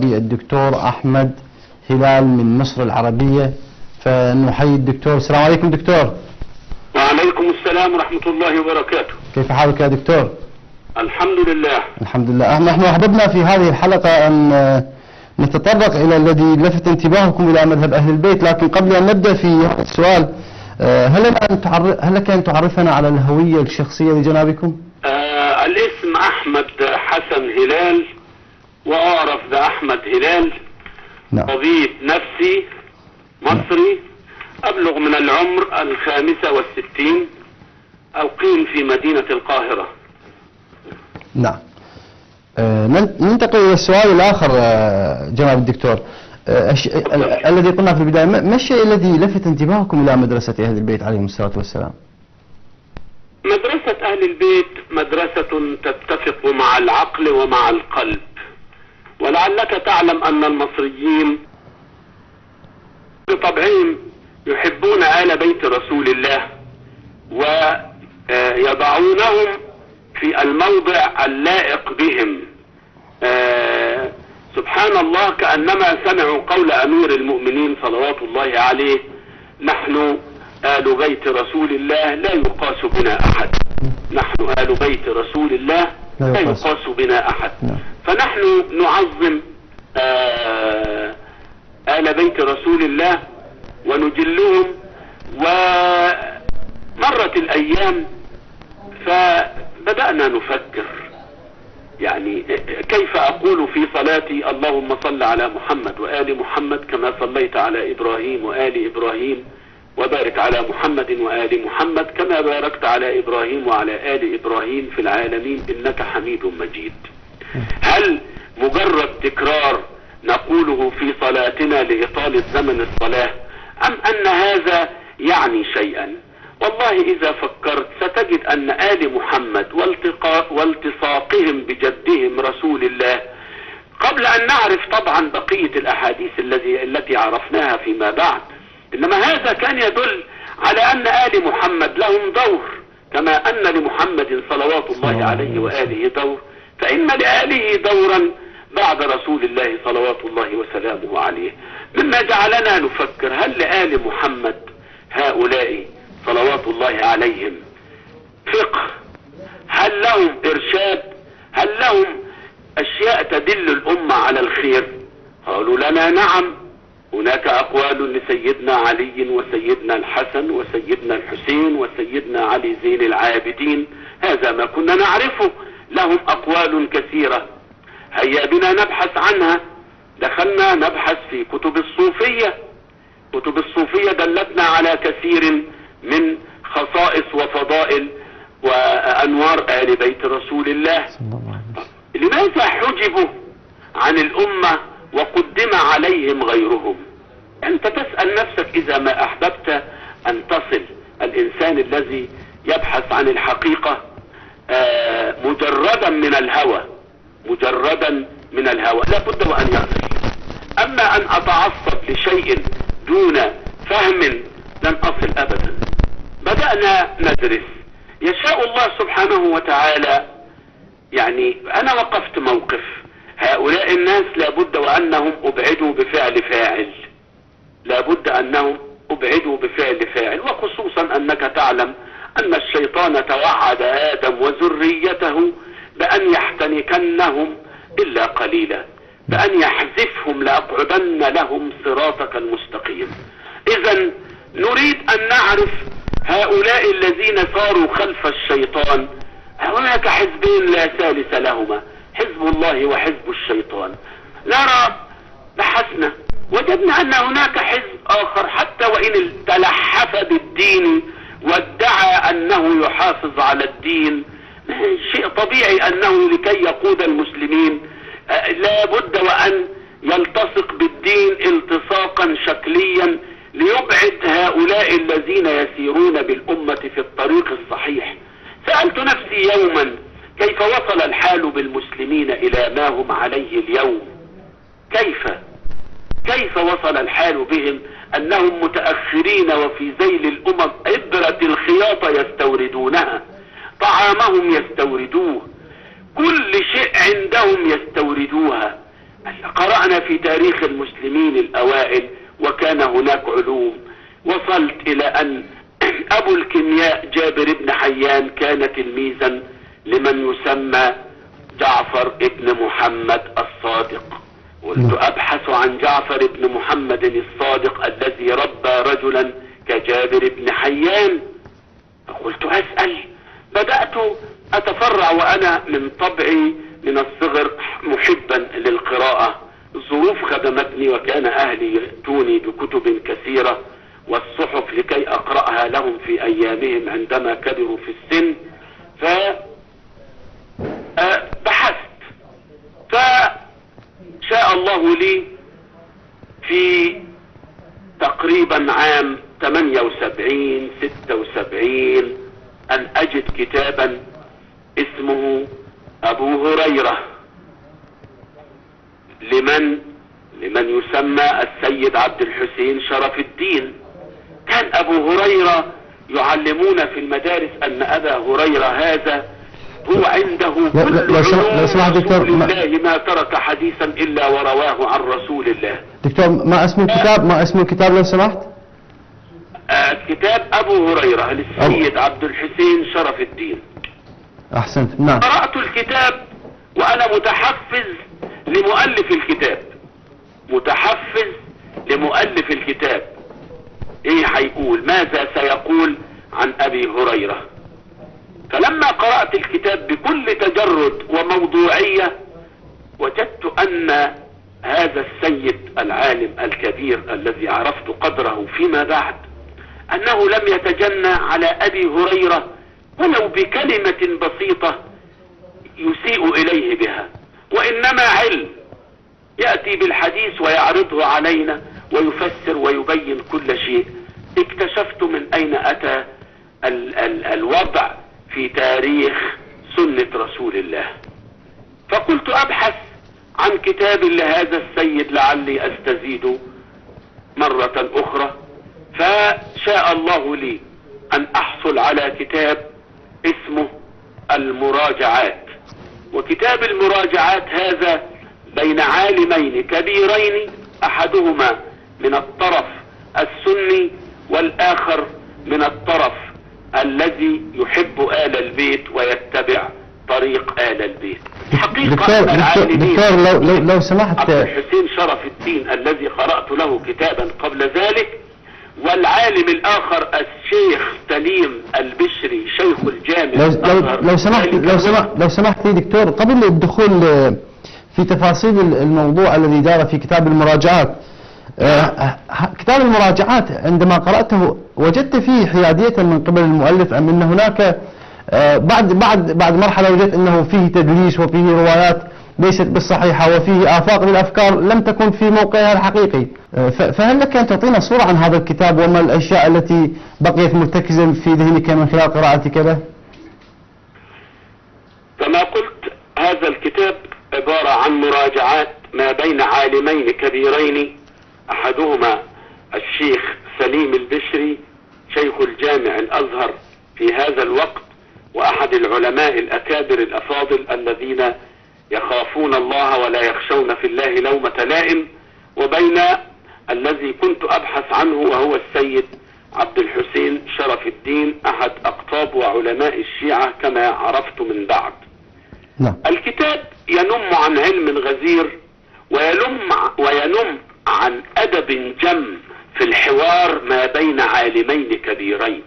العربي الدكتور أحمد هلال من مصر العربية، فنحيي الدكتور. السلام عليكم دكتور. وعليكم السلام ورحمة الله وبركاته. كيف حالك يا دكتور؟ الحمد لله. الحمد لله. نحن أحببنا في هذه الحلقة أن نتطرق إلى الذي لفت انتباهكم إلى مذهب أهل البيت، لكن قبل أن نبدأ في هذا السؤال هل لك أن تعرفنا على الهوية الشخصية لجنابكم؟ الاسم أحمد حسن هلال، وأعرف بأحمد هلال. نعم. طبيب نفسي مصري، أبلغ من العمر 65، أقيم في مدينة القاهرة. نعم. ننتقل إلى السؤال الآخر جناب الدكتور. الذي قلنا في البداية، ما الشيء الذي لفت انتباهكم إلى مدرسة أهل البيت عليهم الصلاة والسلام؟ مدرسة أهل البيت مدرسة تتفق مع العقل ومع القلب، ولعلك تعلم أن المصريين بطبعهم يحبون آل بيت رسول الله ويضعونهم في الموضع اللائق بهم. سبحان الله، كأنما سمعوا قول أمير المؤمنين صلوات الله عليه: نحن آل بيت رسول الله لا يقاس بنا أحد. نحن آل بيت رسول الله لا يقاس بنا أحد. فنحن نعظم آل بيت رسول الله ونجلهم. ومرت الأيام فبدأنا نفكر، يعني كيف أقول في صلاتي: اللهم صل على محمد وآل محمد كما صليت على إبراهيم وآل إبراهيم، وبارك على محمد وآل محمد كما باركت على إبراهيم وعلى آل إبراهيم في العالمين إنك حميد مجيد. هل مجرد تكرار نقوله في صلاتنا لإطالة زمن الصلاة، أم أن هذا يعني شيئا؟ والله إذا فكرت ستجد أن آل محمد والتصاقهم بجدهم رسول الله، قبل أن نعرف طبعا بقية الأحاديث التي عرفناها فيما بعد، إنما هذا كان يدل على أن آل محمد لهم دور، كما أن لمحمد صلوات الله عليه وآله دور، فإن لآله دورا بعد رسول الله صلوات الله وسلامه عليه. مما جعلنا نفكر: هل لآل محمد هؤلاء صلوات الله عليهم فقه؟ هل لهم إرشاد؟ هل لهم أشياء تدل الأمة على الخير؟ قالوا لنا: نعم، هناك أقوال لسيدنا علي وسيدنا الحسن وسيدنا الحسين وسيدنا علي زين العابدين، هذا ما كنا نعرفه، لهم أقوال كثيرة، هيا بنا نبحث عنها. دخلنا نبحث في كتب الصوفية. كتب الصوفية دلتنا على كثير من خصائص وفضائل وأنوار آل بيت رسول الله. لماذا حجبوا عن الأمة وقدم عليهم غيرهم؟ أنت تسأل نفسك إذا ما أحببت أن تصل الإنسان الذي يبحث عن الحقيقة مجردا من الهوى، مجردا من الهوى، لا بد وأن يصل. أما أن أتعصب لشيء دون فهم لن أصل أبدا. بدأنا ندرس، يشاء الله سبحانه وتعالى. يعني أنا وقفت موقف هؤلاء الناس، لابد وأنهم أبعدوا بفعل فاعل، لابد أنهم أبعدوا بفعل فاعل، وخصوصا أنك تعلم أن الشيطان توعد آدم وذريته بأن يحتنكنهم إلا قليلا، بأن يحذفهم لأقعدن لهم صراطك المستقيم. إذن نريد أن نعرف هؤلاء الذين صاروا خلف الشيطان. هناك حزبين لا ثالث لهما، حزب الله وحزب الشيطان. نرى، بحثنا وجدنا أن هناك حزب آخر حتى وإن تلحف بالدين وادعى أنه يحافظ على الدين، شيء طبيعي أنه لكي يقود المسلمين لا بد وأن يلتصق بالدين التصاقا شكليا ليبعد هؤلاء الذين يسيرون بالأمة في الطريق الصحيح. سألت نفسي يوما: كيف وصل الحال بالمسلمين إلى ما هم عليه اليوم؟ كيف وصل الحال بهم أنهم متأخرين وفي ذيل الأمم؟ إبرة الخياطة يستوردونها، طعامهم يستوردوه، كل شيء عندهم يستوردوها. قرأنا كنا في تاريخ المسلمين الأوائل وكان هناك علوم. وصلت إلى أن أبو الكيمياء جابر بن حيان كان تلميذا لمن يسمى جعفر بن محمد الصادق. قلت أبحث عن جعفر بن محمد الصادق الذي ربى رجلا كجابر بن حيان. فقلت أسأل، بدأت أتفرع وأنا من طبعي من الصغر محبا للقراءة. الظروف خدمتني وكان أهلي يأتوني بكتب كثيرة والصحف لكي أقرأها لهم في أيامهم عندما كبروا في السن. فبحثت، فشاء الله لي في تقريبا عام 78 76 أن أجد كتابا اسمه أبو هريرة لمن يسمى السيد عبد الحسين شرف الدين. كان أبو هريرة يعلمون في المدارس أن أبا هريرة هذا هو عنده كل علوم رسول الله، ما ترك حديثا إلا ورواه عن رسول الله. دكتور، ما اسم الكتاب لو سمحت؟ كتاب أبو هريرة للسيد عبد الحسين شرف الدين. أحسنت، نعم. قرأت الكتاب وأنا متحفز لمؤلف الكتاب، متحفز لمؤلف الكتاب. إيه هيقول، ماذا سيقول عن أبي هريرة؟ فلما قرأت الكتاب بكل تجرد وموضوعية وجدت أن هذا السيد العالم الكبير الذي عرفت قدره فيما بعد أنه لم يتجنى على أبي هريرة ولو بكلمة بسيطة يسيء إليه بها، وإنما علم يأتي بالحديث ويعرضه علينا ويفسر ويبين كل شيء. اكتشفت من أين أتى الوضع في تاريخ سنة رسول الله، فقلت أبحث عن كتاب لهذا السيد لعلي أستزيد مرة أخرى. فشاء الله لي أن أحصل على كتاب اسمه المراجعات. وكتاب المراجعات هذا بين عالمين كبيرين، أحدهما من الطرف السني والآخر من الطرف الذي يحب آل البيت ويتبع طريق آل البيت. حقيقة دكتور لو سمحت، عبد الحسين شرف الدين الذي قرأت له كتابا قبل ذلك، والعالم الآخر الشيخ سليم البشري شيخ الجامع. لو سمحت دكتور، قبل الدخول في تفاصيل الموضوع الذي دار في كتاب المراجعات، كتاب المراجعات عندما قرأته وجدت فيه حيادية من قبل المؤلف أم أن هناك بعد مرحلة وجدت أنه فيه تدليس وفيه روايات ليست بالصحيحة وفيه آفاق للأفكار لم تكن في موقعها الحقيقي. فهل لك أن تعطينا صورة عن هذا الكتاب وما الأشياء التي بقيت مرتكزة في ذهنك من خلال قراءتك له؟ كما قلت، هذا الكتاب عبارة عن مراجعات ما بين عالمين كبيرين، أحدهما الشيخ سليم البشري شيخ الجامع الأزهر في هذا الوقت، وأحد العلماء الأكابر الأفاضل الذين يخافون الله ولا يخشون في الله لومة لائم، وبين الذي كنت أبحث عنه وهو السيد عبد الحسين شرف الدين أحد أقطاب وعلماء الشيعة كما عرفت من بعد. الكتاب ينم عن علم غزير وينم عن أدب جم في الحوار ما بين عالمين كبيرين،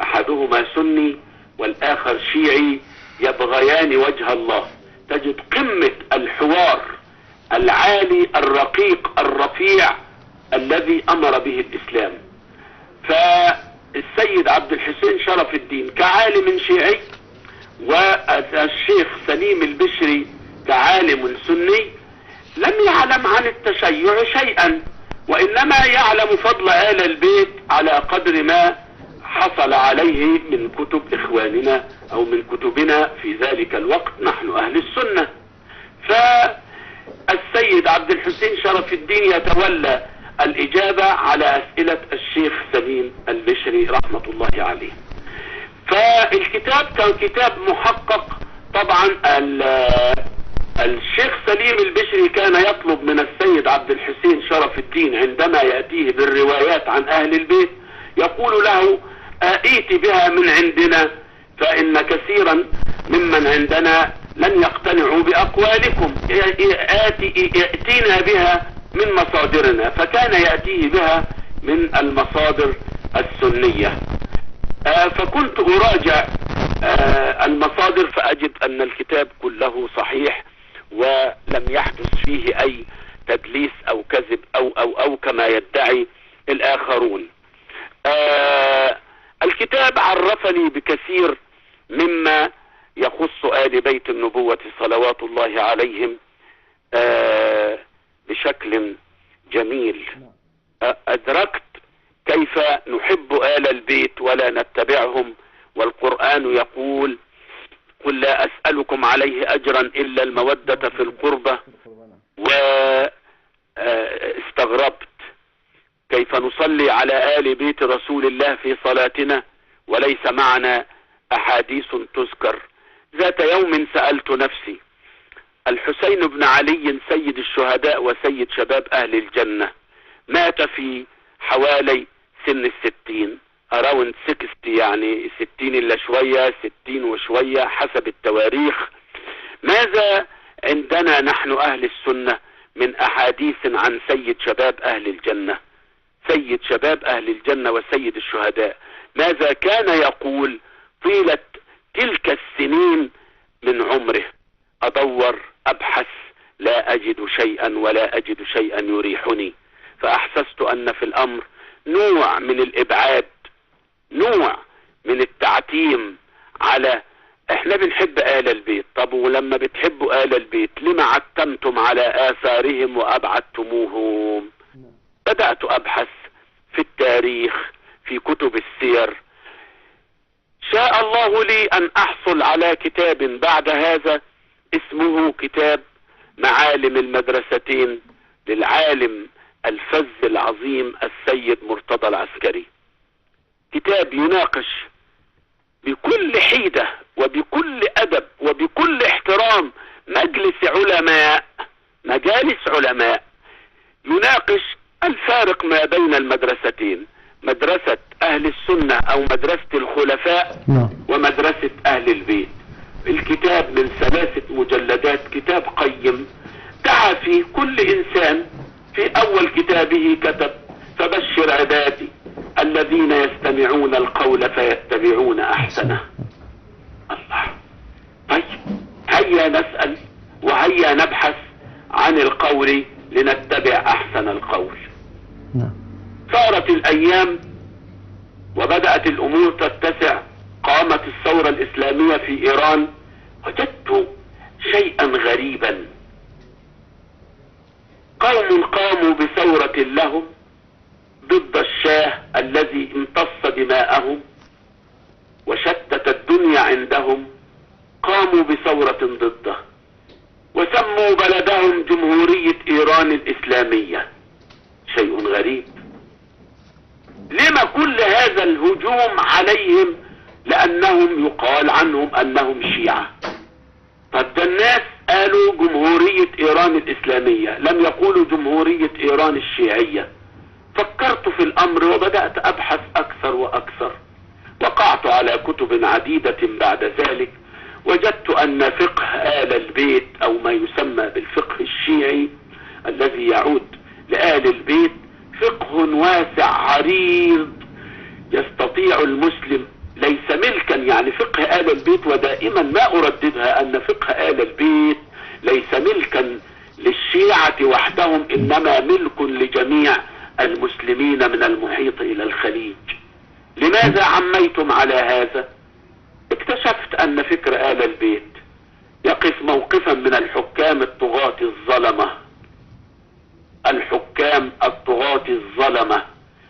أحدهما سني والآخر شيعي يبغيان وجه الله. تجد قمة الحوار العالي الرقيق الرفيع الذي أمر به الإسلام. فالسيد عبد الحسين شرف الدين كعالم شيعي والشيخ سليم البشري كعالم سني لم يعلم عن التشيع شيئا، وإنما يعلم فضل آل البيت على قدر ما حصل عليه من كتب إخواننا أو من كتبنا في ذلك الوقت نحن أهل السنة. فالسيد عبد الحسين شرف الدين يتولى الإجابة على أسئلة الشيخ سليم البشري رحمة الله عليه. فالكتاب كان كتاب محقق. طبعا الشيخ سليم البشري كان يطلب من السيد عبد الروايات عن أهل البيت يقول له ائت بها من عندنا، فإن كثيرا ممن عندنا لن يقتنعوا بأقوالكم، ائتينا بها من مصادرنا. فكان يأتيه بها من المصادر السنية. فكنت أراجع المصادر فأجد أن الكتاب كله صحيح ولم يحدث فيه أي تدليس أو كذب أو كما يدعي الآخرون. الكتاب عرفني بكثير مما يخص آل بيت النبوة صلوات الله عليهم بشكل جميل. أدركت كيف نحب آل البيت ولا نتبعهم، والقرآن يقول قل لا أسألكم عليه أجرا إلا المودة في القربة. واستغربت كيف نصلي على آل بيت رسول الله في صلاتنا وليس معنا أحاديث تذكر. ذات يوم سألت نفسي، الحسين بن علي سيد الشهداء وسيد شباب أهل الجنة مات في حوالي سن 60 around 60، يعني 60 إلا شوية، 60 وشوية حسب التواريخ. ماذا عندنا نحن أهل السنة من أحاديث عن سيد شباب أهل الجنة، سيد شباب أهل الجنة وسيد الشهداء؟ ماذا كان يقول طيلة تلك السنين من عمره؟ أدور أبحث لا أجد شيئا ولا أجد شيئا يريحني. فأحسست أن في الأمر نوع من الإبعاد، نوع من التعتيم على احنا بنحب آل البيت. طب ولما بتحبوا آل البيت لما عتمتم على آثارهم وأبعدتموهم؟ بدأت أبحث في التاريخ في كتب السير. شاء الله لي أن أحصل على كتاب بعد هذا اسمه كتاب معالم المدرستين للعالم الفذ العظيم السيد مرتضى العسكري. كتاب يناقش بكل حيدة وبكل أدب وبكل احترام مجالس علماء يناقش الفارق ما بين المدرستين، مدرسة أهل السنة أو مدرسة الخلفاء ومدرسة أهل البيت. الكتاب من 3 مجلدات، كتاب قيم دعا فيه كل إنسان. في أول كتابه كتب فبشر عبادي الذين يستمعون القول فيتبعون أحسنه. الله، طيب هيا نسأل وهيا نبحث عن القول لنتبع أحسن القول. صارت الأيام وبدأت الأمور تتسع، قامت الثورة الإسلامية في إيران. وجدت شيئا غريبا، قوم قاموا بثورة لهم ضد الشاه الذي امتص دماءهم وشتت الدنيا عندهم، قاموا بثورة ضده وسموا بلدهم جمهورية إيران الإسلامية. شيء غريب. لما كل هذا الهجوم عليهم؟ لأنهم يقال عنهم أنهم شيعة. طب ده الناس قالوا جمهورية إيران الإسلامية، لم يقولوا جمهورية إيران الشيعية. فكرت في الأمر وبدأت أبحث أكثر وأكثر. وقعت على كتب عديدة بعد ذلك. وجدت أن فقه آل البيت أو ما يسمى بالفقه الشيعي الذي يعود لآل البيت فقه واسع عريض يستطيع المسلم، ليس ملكا. يعني فقه آل البيت، ودائما ما أرددها أن فقه آل البيت ليس ملكا للشيعة وحدهم، إنما ملك لجميع المسلمين من المحيط إلى الخليج. لماذا عميتم على هذا؟ اكتشفت أن فكر آل البيت يقف موقفا من الحكام الطغاة الظلمة، الحكام الطغاة الظلمة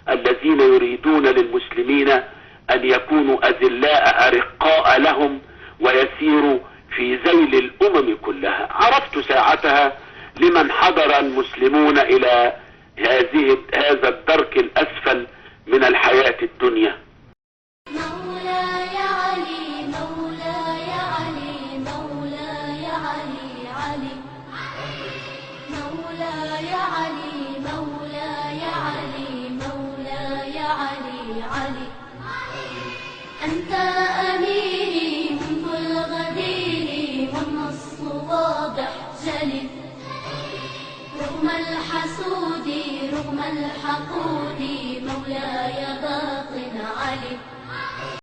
الذين يريدون للمسلمين أن يكونوا أذلاء أرقاء لهم ويسيروا في ذيل الأمم كلها. عرفت ساعتها لمن حضر المسلمون إلى هذا الدرك الأسفل من الحياة الدنيا. مولاي علي مولاي علي مولاي علي علي مولاي علي مولاي علي مولاي علي. أنت أميري منذ الغدير والنصر واضح جلي، رغم الحسود رغم الحقود مولاي باق علي.